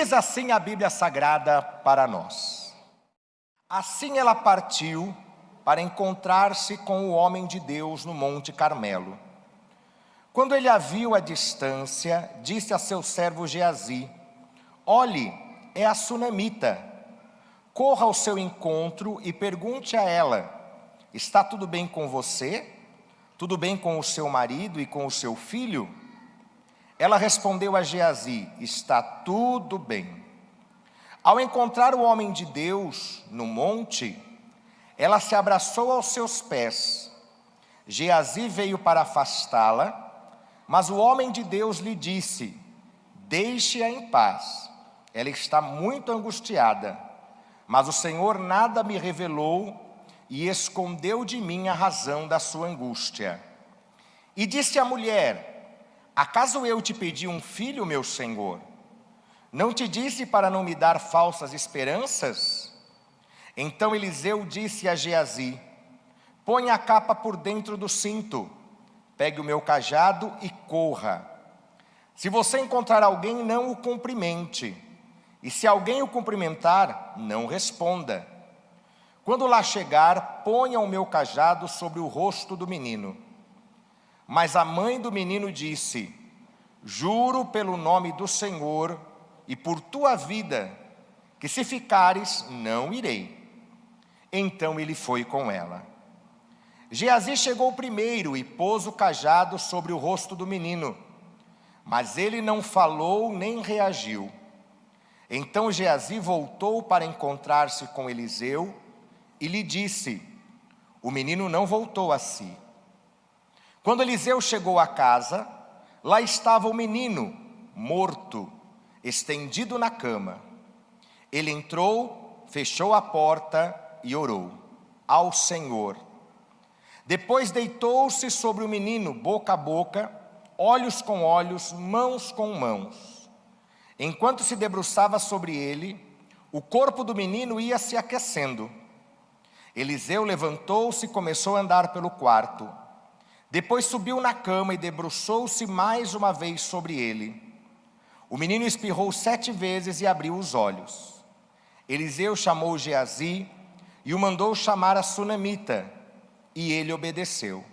Diz assim a Bíblia Sagrada para nós. Assim ela partiu para encontrar-se com o homem de Deus no Monte Carmelo. Quando ele a viu à distância, disse a seu servo Geazi: olhe, é a sunamita. Corra ao seu encontro e pergunte a ela: está tudo bem com você? Tudo bem com o seu marido e com o seu filho? Ela respondeu a Geazi: está tudo bem. Ao encontrar o homem de Deus no monte, ela se abraçou aos seus pés. Geazi veio para afastá-la, mas o homem de Deus lhe disse: deixe-a em paz. Ela está muito angustiada, mas o Senhor nada me revelou e escondeu de mim a razão da sua angústia. E disse a mulher: acaso eu te pedi um filho, meu senhor? Não te disse para não me dar falsas esperanças? Então Eliseu disse a Geazi: põe a capa por dentro do cinto, pegue o meu cajado e corra. Se você encontrar alguém, não o cumprimente, e se alguém o cumprimentar, não responda. Quando lá chegar, ponha o meu cajado sobre o rosto do menino. Mas a mãe do menino disse: juro pelo nome do Senhor e por tua vida, que se ficares, não irei. Então ele foi com ela. Geazi chegou primeiro e pôs o cajado sobre o rosto do menino, mas ele não falou nem reagiu. Então Geazi voltou para encontrar-se com Eliseu e lhe disse: o menino não voltou a si. Quando Eliseu chegou à casa, lá estava o menino, morto, estendido na cama. Ele entrou, fechou a porta e orou ao Senhor. Depois deitou-se sobre o menino, boca a boca, olhos com olhos, mãos com mãos. Enquanto se debruçava sobre ele, o corpo do menino ia se aquecendo. Eliseu levantou-se e começou a andar pelo quarto. Depois subiu na cama e debruçou-se mais uma vez sobre ele. O menino espirrou 7 vezes e abriu os olhos. Eliseu chamou Geazi e o mandou chamar a sunamita, e ele obedeceu.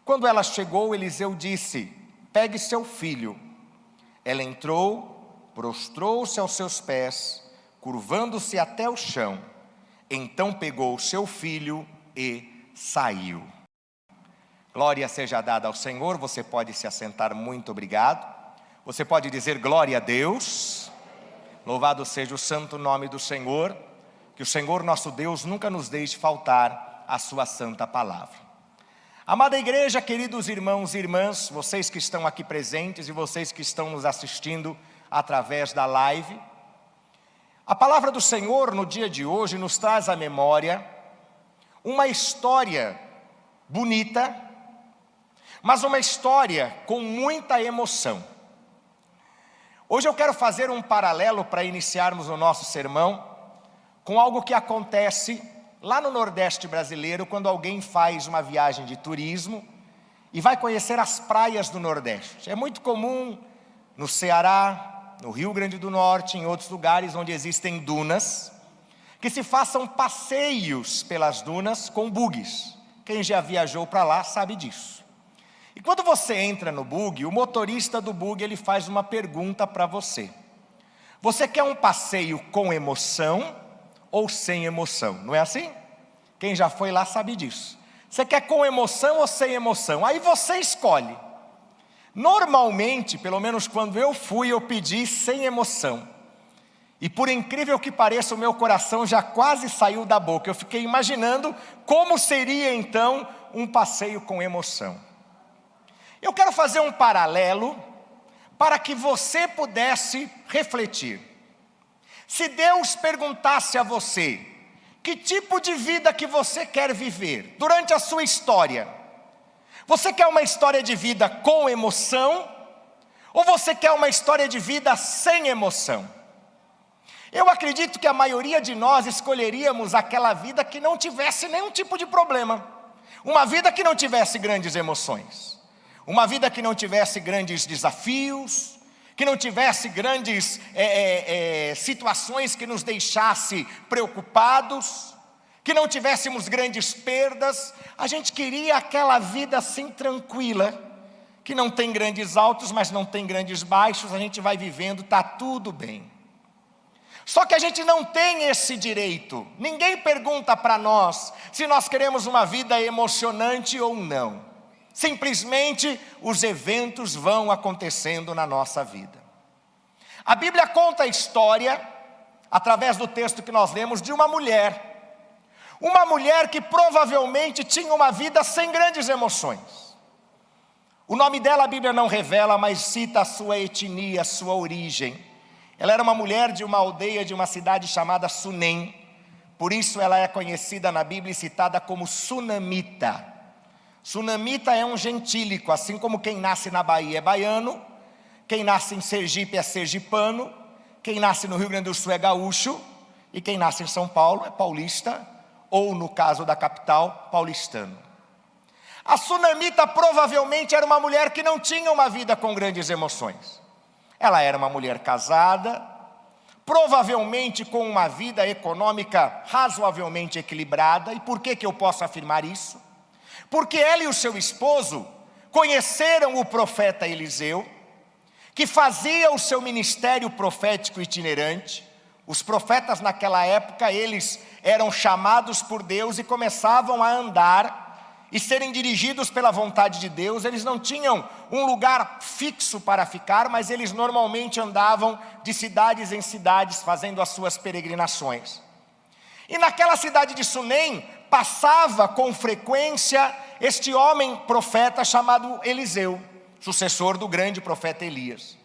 Quando ela chegou, Eliseu disse: pegue seu filho. Ela entrou, prostrou-se aos seus pés, curvando-se até o chão. Então pegou seu filho e saiu. Glória seja dada ao Senhor. Você pode se assentar, muito obrigado. Você pode dizer glória a Deus. Louvado seja o santo nome do Senhor. Que o Senhor nosso Deus nunca nos deixe faltar a sua santa palavra. Amada igreja, queridos irmãos e irmãs, vocês que estão aqui presentes e vocês que estão nos assistindo através da live, a palavra do Senhor no dia de hoje nos traz à memória uma história bonita, mas uma história com muita emoção. Hoje eu quero fazer um paralelo para iniciarmos o nosso sermão com algo que acontece lá no Nordeste brasileiro, quando alguém faz uma viagem de turismo e vai conhecer as praias do Nordeste. É muito comum no Ceará, no Rio Grande do Norte, em outros lugares onde existem dunas, que se façam passeios pelas dunas com bugs. Quem já viajou para lá sabe disso. E quando você entra no bug, o motorista do bug ele faz uma pergunta para você. Você quer um passeio com emoção ou sem emoção? Não é assim? Quem já foi lá sabe disso. Você quer com emoção ou sem emoção? Aí você escolhe. Normalmente, pelo menos quando eu fui, eu pedi sem emoção. E por incrível que pareça, o meu coração já quase saiu da boca. Eu fiquei imaginando como seria então um passeio com emoção. Eu quero fazer um paralelo para que você pudesse refletir. Se Deus perguntasse a você, que tipo de vida que você quer viver durante a sua história? Você quer uma história de vida com emoção? Ou você quer uma história de vida sem emoção? Eu acredito que a maioria de nós escolheríamos aquela vida que não tivesse nenhum tipo de problema. Uma vida que não tivesse grandes emoções. Uma vida que não tivesse grandes desafios, que não tivesse grandes situações que nos deixasse preocupados, que não tivéssemos grandes perdas. A gente queria aquela vida assim tranquila, que não tem grandes altos, mas não tem grandes baixos, a gente vai vivendo, está tudo bem. Só que a gente não tem esse direito. Ninguém pergunta para nós se nós queremos uma vida emocionante ou não. Simplesmente os eventos vão acontecendo na nossa vida. A Bíblia conta a história, através do texto que nós lemos, de uma mulher. Uma mulher que provavelmente tinha uma vida sem grandes emoções. O nome dela a Bíblia não revela, mas cita a sua etnia, a sua origem. Ela era uma mulher de uma aldeia, de uma cidade chamada Sunem. Por isso ela é conhecida na Bíblia e citada como Sunamita. Sunamita é um gentílico, assim como quem nasce na Bahia é baiano, quem nasce em Sergipe é sergipano, quem nasce no Rio Grande do Sul é gaúcho, e quem nasce em São Paulo é paulista, ou no caso da capital, paulistano. A Sunamita provavelmente era uma mulher que não tinha uma vida com grandes emoções. Ela era uma mulher casada, provavelmente com uma vida econômica razoavelmente equilibrada. E por que eu posso afirmar isso? Porque ela e o seu esposo conheceram o profeta Eliseu, que fazia o seu ministério profético itinerante. Os profetas naquela época, eles eram chamados por Deus e começavam a andar e serem dirigidos pela vontade de Deus. Eles não tinham um lugar fixo para ficar, mas eles normalmente andavam de cidades em cidades, fazendo as suas peregrinações. E naquela cidade de Sunem, passava com frequência este homem profeta chamado Eliseu, sucessor do grande profeta Elias.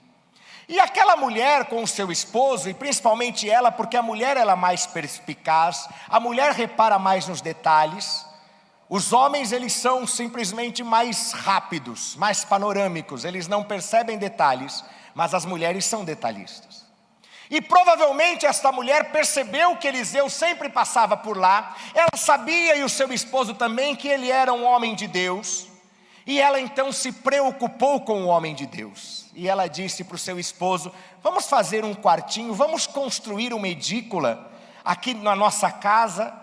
E aquela mulher com o seu esposo, e principalmente ela, porque a mulher ela é mais perspicaz, a mulher repara mais nos detalhes. Os homens eles são simplesmente mais rápidos, mais panorâmicos, eles não percebem detalhes, mas as mulheres são detalhistas. E provavelmente esta mulher percebeu que Eliseu sempre passava por lá. Ela sabia, e o seu esposo também, que ele era um homem de Deus. E ela então se preocupou com o homem de Deus. E ela disse para o seu esposo: vamos fazer um quartinho, vamos construir uma edícula aqui na nossa casa,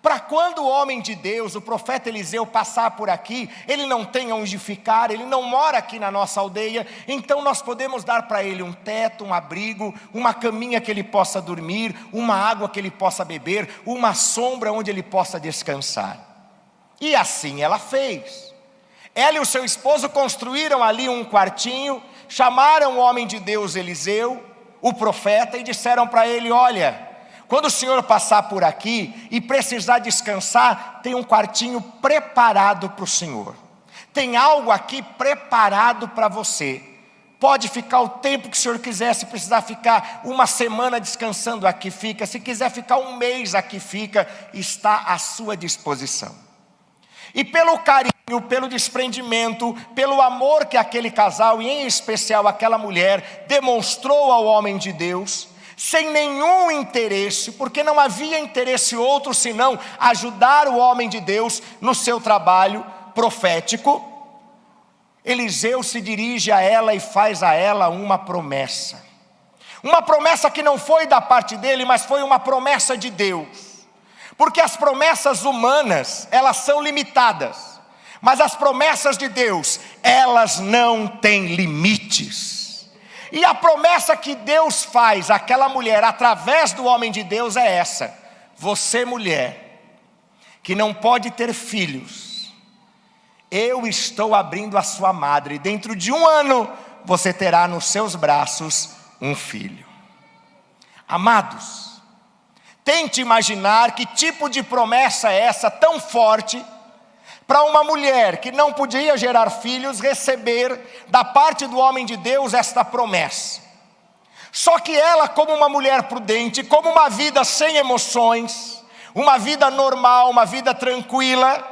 para quando o homem de Deus, o profeta Eliseu, passar por aqui, ele não tenha onde ficar, ele não mora aqui na nossa aldeia, então nós podemos dar para ele um teto, um abrigo, uma caminha que ele possa dormir, uma água que ele possa beber, uma sombra onde ele possa descansar. E assim ela fez. Ela e o seu esposo construíram ali um quartinho, chamaram o homem de Deus Eliseu, o profeta, e disseram para ele: olha, quando o senhor passar por aqui e precisar descansar, tem um quartinho preparado para o senhor. Tem algo aqui preparado para você. Pode ficar o tempo que o senhor quiser. Se precisar ficar uma semana descansando aqui, fica. Se quiser ficar um mês aqui, fica. Está à sua disposição. E pelo carinho, pelo desprendimento, pelo amor que aquele casal, e em especial aquela mulher, demonstrou ao homem de Deus, sem nenhum interesse, porque não havia interesse outro senão ajudar o homem de Deus no seu trabalho profético, Eliseu se dirige a ela e faz a ela uma promessa. Uma promessa que não foi da parte dele, mas foi uma promessa de Deus. Porque as promessas humanas, elas são limitadas, mas as promessas de Deus, elas não têm limites. E a promessa que Deus faz àquela mulher, através do homem de Deus, é essa: você, mulher, que não pode ter filhos, eu estou abrindo a sua madre, dentro de 1 ano, você terá nos seus braços um filho. Amados, tente imaginar que tipo de promessa é essa tão forte, para uma mulher que não podia gerar filhos, receber da parte do homem de Deus esta promessa. Só que ela, como uma mulher prudente, como uma vida sem emoções, uma vida normal, uma vida tranquila,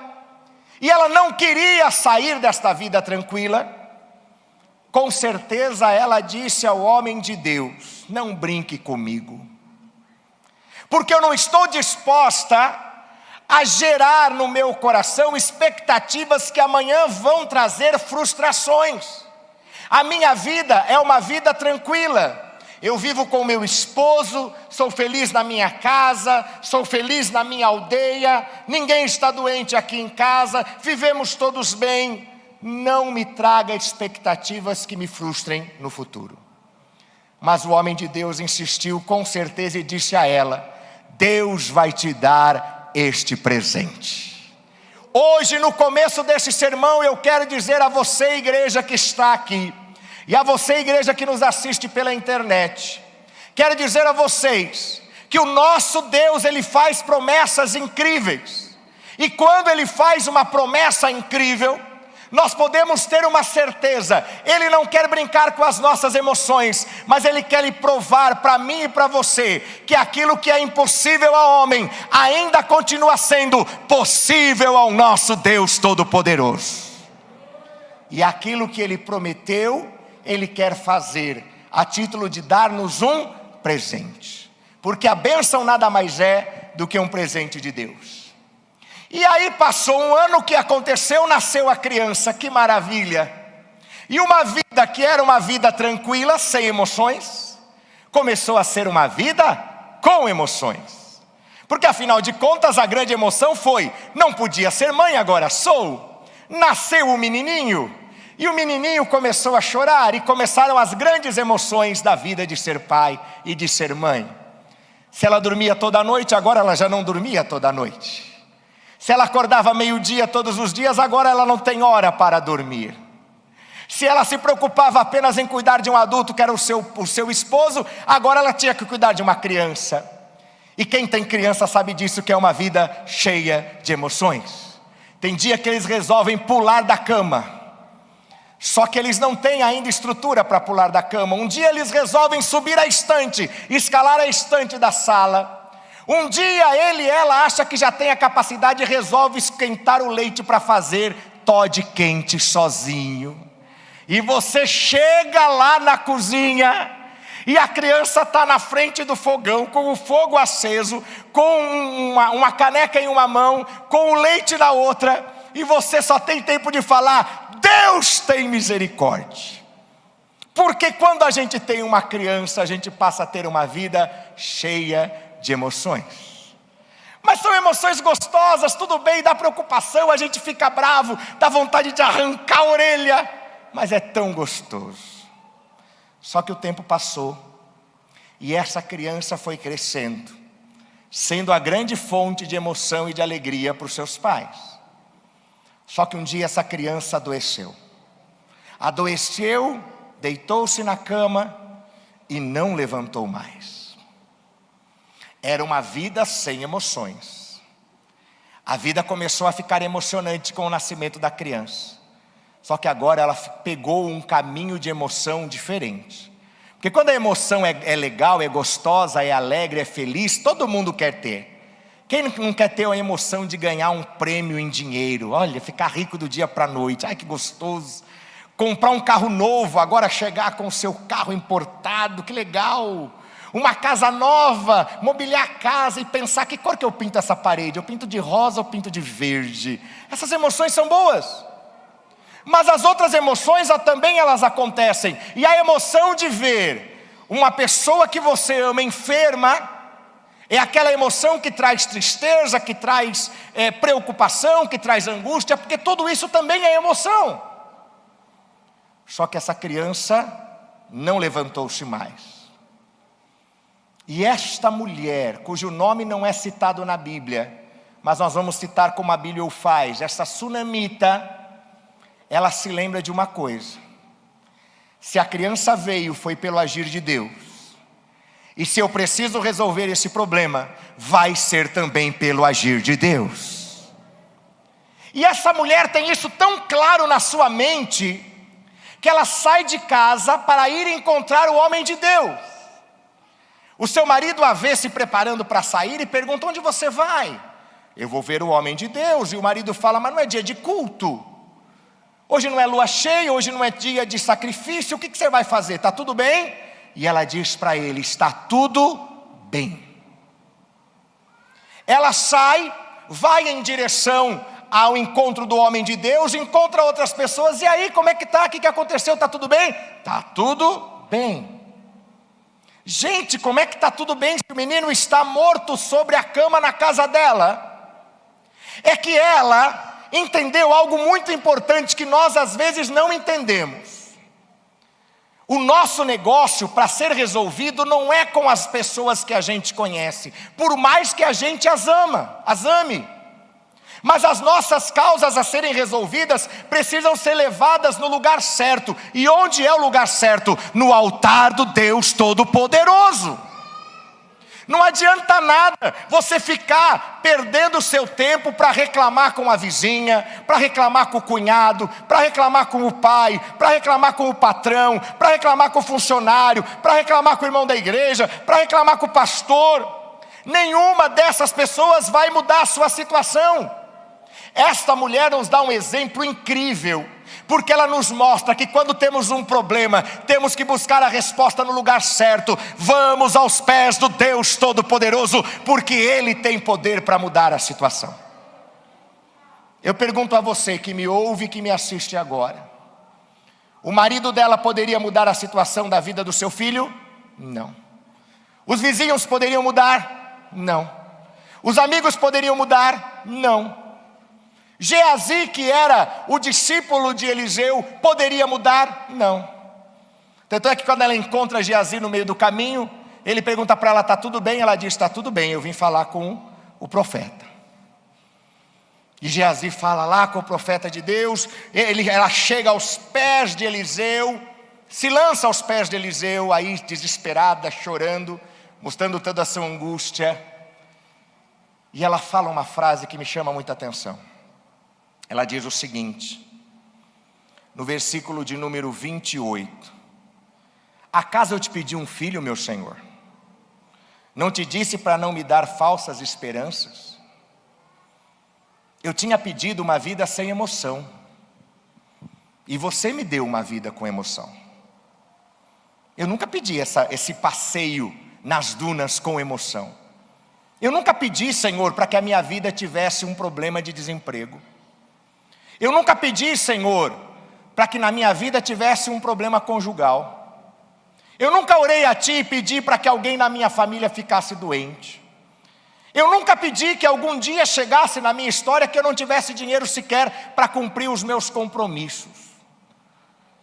e ela não queria sair desta vida tranquila, com certeza ela disse ao homem de Deus: não brinque comigo, porque eu não estou disposta a gerar no meu coração expectativas que amanhã vão trazer frustrações. A minha vida é uma vida tranquila. Eu vivo com meu esposo, sou feliz na minha casa, sou feliz na minha aldeia, ninguém está doente aqui em casa, vivemos todos bem. Não me traga expectativas que me frustrem no futuro. Mas o homem de Deus insistiu com certeza e disse a ela: Deus vai te dar este presente. Hoje, no começo desse sermão, eu quero dizer a você, igreja que está aqui, e a você, igreja que nos assiste pela internet, quero dizer a vocês que o nosso Deus, Ele faz promessas incríveis. E quando Ele faz uma promessa incrível, nós podemos ter uma certeza: Ele não quer brincar com as nossas emoções, mas Ele quer lhe provar para mim e para você que aquilo que é impossível ao homem ainda continua sendo possível ao nosso Deus Todo-Poderoso. E aquilo que Ele prometeu, Ele quer fazer a título de dar-nos um presente, porque a bênção nada mais é do que um presente de Deus. E aí passou um ano, o que aconteceu? Nasceu a criança, que maravilha. E uma vida que era uma vida tranquila, sem emoções, começou a ser uma vida com emoções. Porque afinal de contas a grande emoção foi: não podia ser mãe, agora sou. Nasceu o menininho, e o menininho começou a chorar, e começaram as grandes emoções da vida de ser pai e de ser mãe. Se ela dormia toda noite, agora ela já não dormia toda noite. Se ela acordava meio-dia todos os dias, agora ela não tem hora para dormir. Se ela se preocupava apenas em cuidar de um adulto, que era o seu esposo, agora ela tinha que cuidar de uma criança. E quem tem criança sabe disso, que é uma vida cheia de emoções. Tem dia que eles resolvem pular da cama, só que eles não têm ainda estrutura para pular da cama. Um dia eles resolvem subir a estante, escalar a estante da sala. Um dia ele e ela acha que já tem a capacidade e resolve esquentar o leite para fazer Toddy quente sozinho. E você chega lá na cozinha e a criança está na frente do fogão, com o fogo aceso, com uma caneca em uma mão, com o leite na outra, e você só tem tempo de falar: Deus tem misericórdia. Porque quando a gente tem uma criança, a gente passa a ter uma vida cheia de emoções. Mas são emoções gostosas, tudo bem, dá preocupação, a gente fica bravo, dá vontade de arrancar a orelha, mas é tão gostoso. Só que o tempo passou, e essa criança foi crescendo, sendo a grande fonte de emoção e de alegria para os seus pais. Só que um dia essa criança adoeceu, deitou-se na cama e não levantou mais. Era uma vida sem emoções. A vida começou a ficar emocionante com o nascimento da criança. Só que agora ela pegou um caminho de emoção diferente. Porque quando a emoção é legal, é gostosa, é alegre, é feliz, todo mundo quer ter. Quem não quer ter a emoção de ganhar um prêmio em dinheiro? Olha, ficar rico do dia para a noite, ai que gostoso. Comprar um carro novo, agora chegar com o seu carro importado, que legal. Uma casa nova, mobiliar a casa e pensar: que cor que eu pinto essa parede? Eu pinto de rosa ou pinto de verde? Essas emoções são boas. Mas as outras emoções também elas acontecem. E a emoção de ver uma pessoa que você ama enferma é aquela emoção que traz tristeza, que traz preocupação, que traz angústia, porque tudo isso também é emoção. Só que essa criança não levantou-se mais. E esta mulher, cujo nome não é citado na Bíblia, mas nós vamos citar como a Bíblia o faz, essa sunamita, ela se lembra de uma coisa: se a criança veio, foi pelo agir de Deus, e se eu preciso resolver esse problema, vai ser também pelo agir de Deus. E essa mulher tem isso tão claro na sua mente, que ela sai de casa para ir encontrar o homem de Deus. O seu marido a vê se preparando para sair e pergunta: onde você vai? Eu vou ver o homem de Deus. E o marido fala: mas não é dia de culto, hoje não é lua cheia, hoje não é dia de sacrifício, o que você vai fazer? Está tudo bem? E ela diz para ele: está tudo bem. Ela sai, vai em direção ao encontro do homem de Deus, encontra outras pessoas, e aí, como é que está? O que aconteceu? Está tudo bem? Está tudo bem. Gente, como é que está tudo bem se o menino está morto sobre a cama na casa dela? É que ela entendeu algo muito importante que nós às vezes não entendemos. O nosso negócio para ser resolvido não é com as pessoas que a gente conhece, por mais que a gente as ame. Mas as nossas causas a serem resolvidas precisam ser levadas no lugar certo. E onde é o lugar certo? No altar do Deus Todo-Poderoso. Não adianta nada você ficar perdendo o seu tempo para reclamar com a vizinha, para reclamar com o cunhado, para reclamar com o pai, para reclamar com o patrão, para reclamar com o funcionário, para reclamar com o irmão da igreja, para reclamar com o pastor. Nenhuma dessas pessoas vai mudar a sua situação. Esta mulher nos dá um exemplo incrível, porque ela nos mostra que quando temos um problema, temos que buscar a resposta no lugar certo. Vamos aos pés do Deus Todo-Poderoso, porque Ele tem poder para mudar a situação. Eu pergunto a você que me ouve e que me assiste agora: o marido dela poderia mudar a situação da vida do seu filho? Não. Os vizinhos poderiam mudar? Não. Os amigos poderiam mudar? Não. Geazi, que era o discípulo de Eliseu, poderia mudar? Não. Tanto é que quando ela encontra Geazi no meio do caminho, ele pergunta para ela: está tudo bem? Ela diz: está tudo bem, eu vim falar com o profeta. E Geazi fala lá com o profeta de Deus, ela chega aos pés de Eliseu, se lança aos pés de Eliseu, aí desesperada, chorando, mostrando toda a sua angústia. E ela fala uma frase que me chama muita atenção. Ela diz o seguinte, no versículo de número 28. Acaso eu te pedi um filho, meu Senhor? Não te disse para não me dar falsas esperanças? Eu tinha pedido uma vida sem emoção, e você me deu uma vida com emoção. Eu nunca pedi esse passeio nas dunas com emoção. Eu nunca pedi, Senhor, para que a minha vida tivesse um problema de desemprego. Eu nunca pedi, Senhor, para que na minha vida tivesse um problema conjugal. Eu nunca orei a Ti e pedi para que alguém na minha família ficasse doente. Eu nunca pedi que algum dia chegasse na minha história que eu não tivesse dinheiro sequer para cumprir os meus compromissos.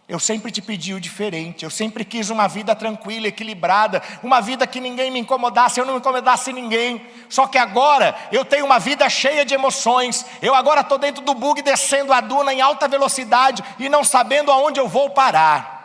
Eu sempre te pedi o diferente, eu sempre quis uma vida tranquila, equilibrada, uma vida que ninguém me incomodasse, eu não incomodasse ninguém. Só que agora eu tenho uma vida cheia de emoções, eu agora estou dentro do bug descendo a duna em alta velocidade e não sabendo aonde eu vou parar.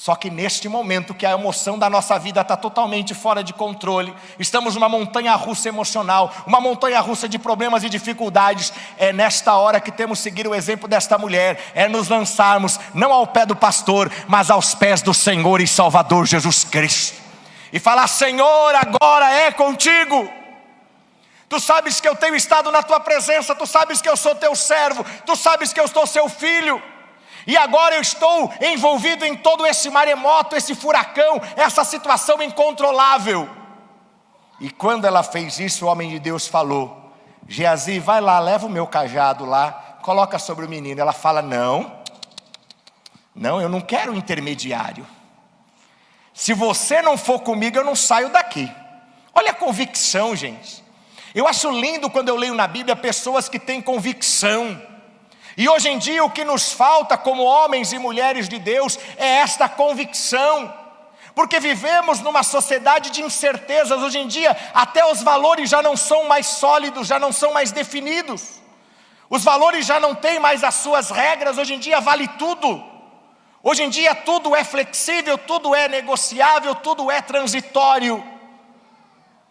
Só que neste momento que a emoção da nossa vida está totalmente fora de controle, estamos numa montanha-russa emocional, uma montanha-russa de problemas e dificuldades, é nesta hora que temos que seguir o exemplo desta mulher, é nos lançarmos, não ao pé do pastor, mas aos pés do Senhor e Salvador Jesus Cristo, e falar: Senhor, agora é contigo. Tu sabes que eu tenho estado na tua presença, tu sabes que eu sou teu servo, tu sabes que eu sou seu filho. E agora eu estou envolvido em todo esse maremoto, esse furacão, essa situação incontrolável. E quando ela fez isso, o homem de Deus falou: Geazi, vai lá, leva o meu cajado lá, coloca sobre o menino. Ela fala: não, eu não quero intermediário. Se você não for comigo, eu não saio daqui. Olha a convicção, gente. Eu acho lindo quando eu leio na Bíblia pessoas que têm convicção. E hoje em dia o que nos falta como homens e mulheres de Deus é esta convicção. Porque vivemos numa sociedade de incertezas. Hoje em dia até os valores já não são mais sólidos, já não são mais definidos. Os valores já não têm mais as suas regras, hoje em dia vale tudo. Hoje em dia tudo é flexível, tudo é negociável, tudo é transitório.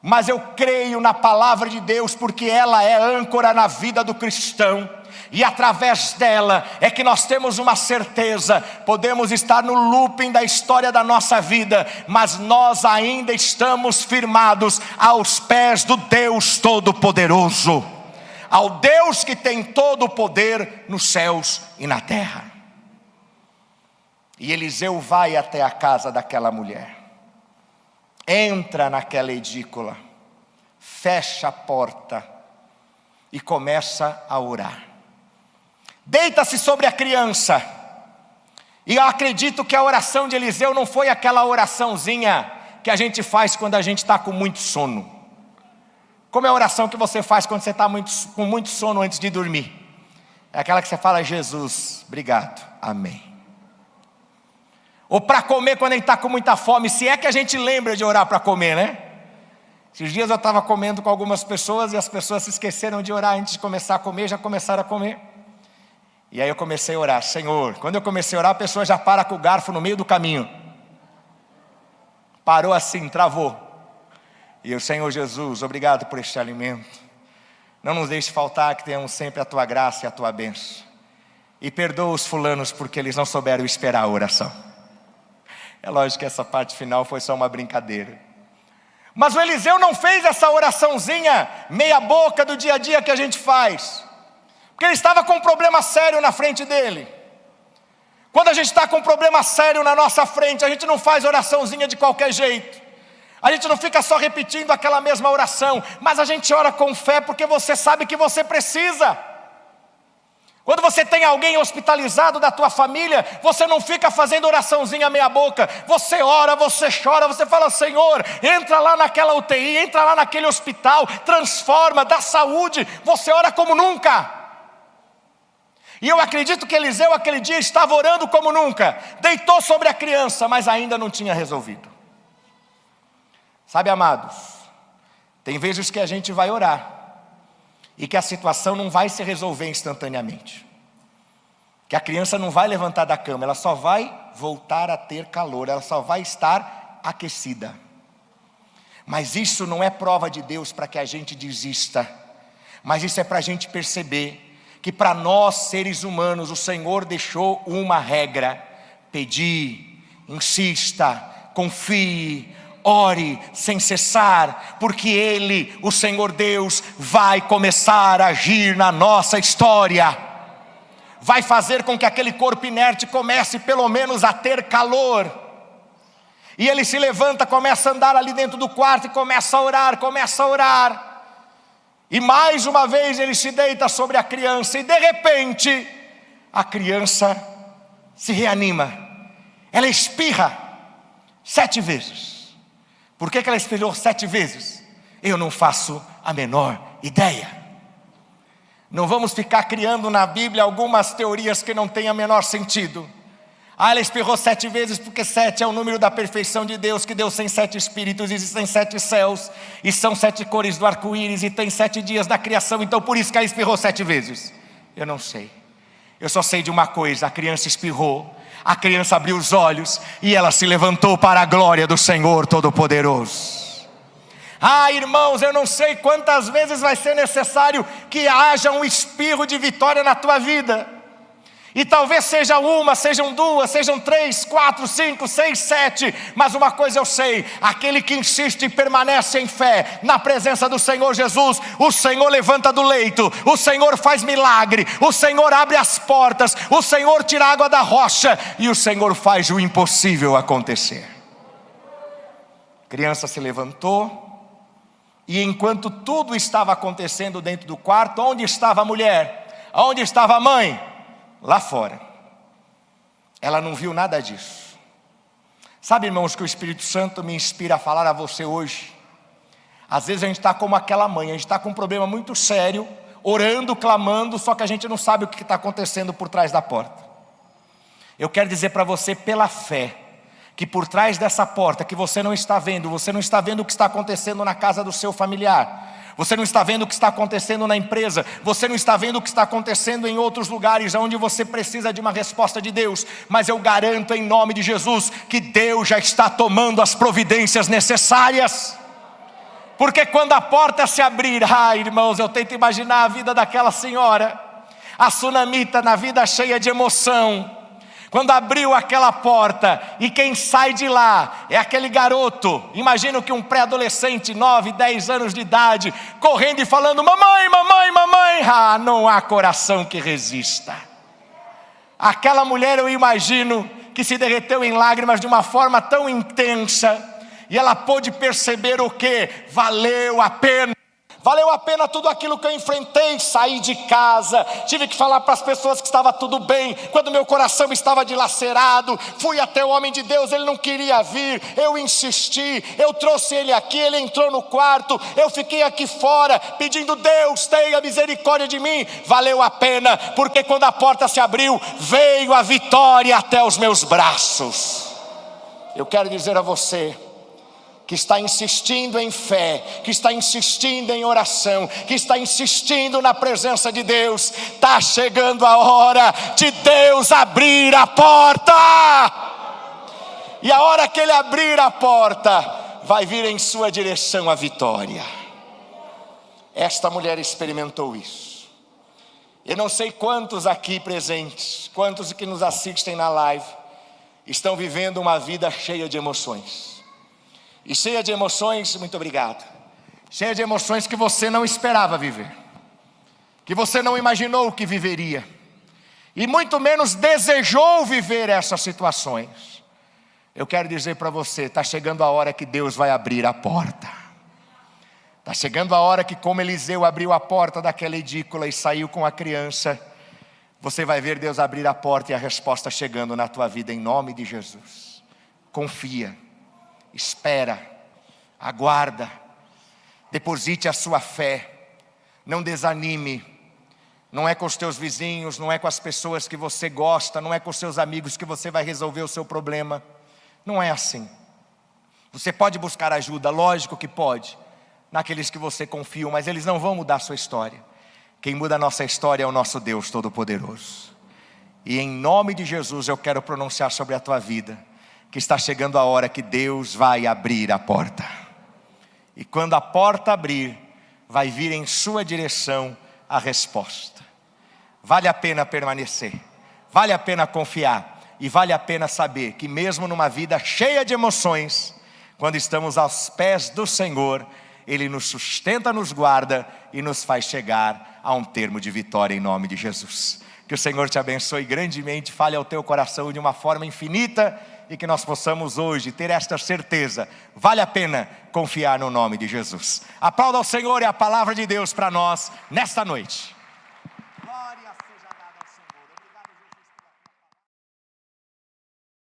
Mas eu creio na palavra de Deus porque ela é âncora na vida do cristão. E através dela é que nós temos uma certeza, podemos estar no looping da história da nossa vida, mas nós ainda estamos firmados aos pés do Deus Todo-Poderoso, ao Deus que tem todo o poder nos céus e na terra. E Eliseu vai até a casa daquela mulher, entra naquela edícula, fecha a porta, e começa a orar. Deita-se sobre a criança. E eu acredito que a oração de Eliseu não foi aquela oraçãozinha que a gente faz quando a gente está com muito sono. Como é a oração que você faz quando você está com muito sono antes de dormir? É aquela que você fala: Jesus, obrigado, amém. Ou para comer quando a gente está com muita fome, se é que a gente lembra de orar para comer, né? Esses dias eu estava comendo com algumas pessoas e as pessoas se esqueceram de orar antes de começar a comer, já começaram a comer. E aí eu comecei a orar: Senhor. Quando eu comecei a orar, a pessoa já para com o garfo no meio do caminho. Parou assim, travou. E eu: Senhor Jesus, obrigado por este alimento. Não nos deixe faltar, que tenhamos sempre a Tua graça e a Tua bênção. E perdoa os fulanos porque eles não souberam esperar a oração. É lógico que essa parte final foi só uma brincadeira. Mas o Eliseu não fez essa oraçãozinha meia boca do dia a dia que a gente faz. Porque ele estava com um problema sério na frente dele. Quando a gente está com um problema sério na nossa frente, a gente não faz oraçãozinha de qualquer jeito. A gente não fica só repetindo aquela mesma oração, mas a gente ora com fé porque você sabe que você precisa. Quando você tem alguém hospitalizado da tua família, você não fica fazendo oraçãozinha meia boca. Você ora, você chora, você fala: Senhor, entra lá naquela UTI, entra lá naquele hospital, transforma, dá saúde. Você ora como nunca. E eu acredito que Eliseu aquele dia estava orando como nunca. Deitou sobre a criança, mas ainda não tinha resolvido. Sabe, amados, tem vezes que a gente vai orar e que a situação não vai se resolver instantaneamente. Que a criança não vai levantar da cama, ela só vai voltar a ter calor, ela só vai estar aquecida. Mas isso não é prova de Deus para que a gente desista. Mas isso é para a gente perceber que para nós seres humanos o Senhor deixou uma regra: pedi, insista, confie, ore sem cessar, porque Ele, o Senhor Deus, vai começar a agir na nossa história. Vai fazer com que aquele corpo inerte comece pelo menos a ter calor. E ele se levanta, começa a andar ali dentro do quarto e começa a orar, começa a orar. E mais uma vez ele se deita sobre a criança e de repente a criança se reanima. Ela espirra 7 vezes. Por que ela espirrou 7 vezes? Eu não faço a menor ideia. Não vamos ficar criando na Bíblia algumas teorias que não têm o menor sentido. Ela espirrou 7 vezes porque 7 é o número da perfeição de Deus, que Deus tem 7 espíritos, existem 7 céus, e são 7 cores do arco-íris, e tem 7 dias da criação, então por isso que ela espirrou 7 vezes. Eu não sei. Eu só sei de uma coisa: a criança espirrou, a criança abriu os olhos, e ela se levantou para a glória do Senhor Todo-Poderoso. Irmãos, eu não sei quantas vezes vai ser necessário que haja um espirro de vitória na tua vida. E talvez seja uma, sejam 2, sejam 3, 4, 5, 6, 7. Mas uma coisa eu sei: aquele que insiste e permanece em fé na presença do Senhor Jesus, o Senhor levanta do leito, o Senhor faz milagre, o Senhor abre as portas, o Senhor tira a água da rocha, e o Senhor faz o impossível acontecer. A criança se levantou. E enquanto tudo estava acontecendo dentro do quarto, onde estava a mulher? Onde estava a mãe? Lá fora. Ela não viu nada disso. Sabe, irmãos, que o Espírito Santo me inspira a falar a você hoje? Às vezes a gente está como aquela mãe, a gente está com um problema muito sério, orando, clamando, só que a gente não sabe o que está acontecendo por trás da porta. Eu quero dizer para você, pela fé, que por trás dessa porta que você não está vendo o que está acontecendo na casa do seu familiar, você não está vendo o que está acontecendo na empresa, você não está vendo o que está acontecendo em outros lugares onde você precisa de uma resposta de Deus, mas eu garanto em nome de Jesus que Deus já está tomando as providências necessárias. Porque quando a porta se abrir, irmãos, eu tento imaginar a vida daquela senhora, a sunamita, na vida cheia de emoção. Quando abriu aquela porta e quem sai de lá é aquele garoto, imagino que um pré-adolescente, 9, 10 anos de idade, correndo e falando: mamãe, mamãe, mamãe. Não há coração que resista. Aquela mulher, eu imagino que se derreteu em lágrimas de uma forma tão intensa, e ela pôde perceber o que? Valeu a pena. Valeu a pena tudo aquilo que eu enfrentei, saí de casa, tive que falar para as pessoas que estava tudo bem, quando meu coração estava dilacerado, fui até o homem de Deus, ele não queria vir, eu insisti, eu trouxe ele aqui, ele entrou no quarto, eu fiquei aqui fora, pedindo: Deus, tenha misericórdia de mim. Valeu a pena, porque quando a porta se abriu, veio a vitória até os meus braços. Eu quero dizer a você, que está insistindo em fé, que está insistindo em oração, que está insistindo na presença de Deus, está chegando a hora de Deus abrir a porta. E a hora que Ele abrir a porta, vai vir em sua direção a vitória. Esta mulher experimentou isso. Eu não sei quantos aqui presentes, quantos que nos assistem na live, estão vivendo uma vida cheia de emoções. E cheia de emoções, muito obrigado, cheia de emoções que você não esperava viver, que você não imaginou que viveria, e muito menos desejou viver essas situações. Eu quero dizer para você, está chegando a hora que Deus vai abrir a porta. Está chegando a hora que, como Eliseu abriu a porta daquela edícula e saiu com a criança, você vai ver Deus abrir a porta e a resposta chegando na tua vida em nome de Jesus. Confia. Espera, aguarda, deposite a sua fé, não desanime. Não é com os teus vizinhos, não é com as pessoas que você gosta, não é com os seus amigos que você vai resolver o seu problema. Não é assim. Você pode buscar ajuda, lógico que pode, naqueles que você confia, mas eles não vão mudar a sua história. Quem muda a nossa história é o nosso Deus Todo-Poderoso. E em nome de Jesus eu quero pronunciar sobre a tua vida, que está chegando a hora que Deus vai abrir a porta. E quando a porta abrir, vai vir em sua direção a resposta. Vale a pena permanecer, vale a pena confiar, e vale a pena saber que mesmo numa vida cheia de emoções, quando estamos aos pés do Senhor, Ele nos sustenta, nos guarda e nos faz chegar a um termo de vitória em nome de Jesus. Que o Senhor te abençoe grandemente, fale ao teu coração de uma forma infinita, e que nós possamos hoje ter esta certeza, vale a pena confiar no nome de Jesus. Aplauda ao Senhor e a palavra de Deus para nós nesta noite.